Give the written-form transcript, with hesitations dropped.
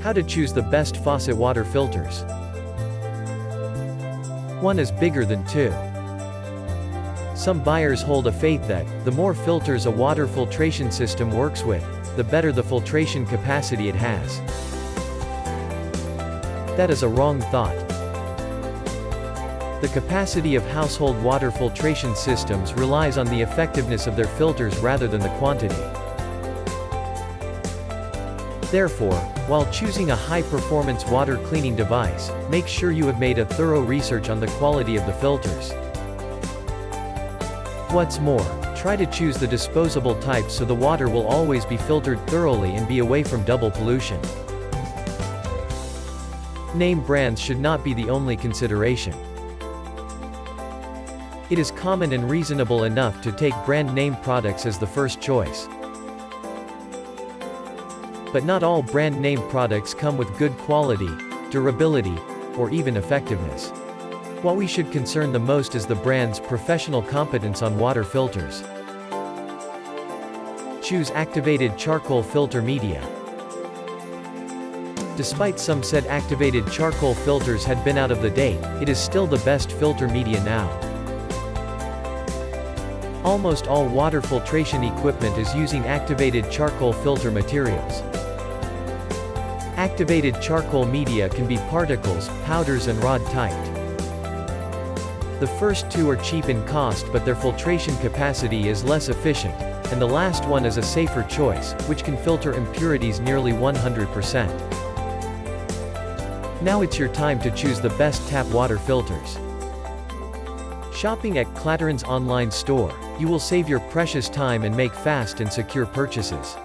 How to choose the best faucet water filters. One is bigger than two. Some buyers hold a faith that, the more filters a water filtration system works with, the better the filtration capacity it has. That is a wrong thought. The capacity of household water filtration systems relies on the effectiveness of their filters rather than the quantity. Therefore, while choosing a high-performance water cleaning device, make sure you have made a thorough research on the quality of the filters. What's more, try to choose the disposable type so the water will always be filtered thoroughly and be away from double pollution. Name brands should not be the only consideration. It is common and reasonable enough to take brand name products as the first choice. But not all brand name products come with good quality, durability, or even effectiveness. What we should concern the most is the brand's professional competence on water filters. Choose activated charcoal filter media. Despite some said activated charcoal filters had been out of the date, it is still the best filter media now. Almost all water filtration equipment is using activated charcoal filter materials. Activated charcoal media can be particles, powders and rod-typed. The first two are cheap in cost but their filtration capacity is less efficient, and the last one is a safer choice, which can filter impurities nearly 100%. Now it's your time to choose the best tap water filters. Shopping at Clatteran's online store, you will save your precious time and make fast and secure purchases.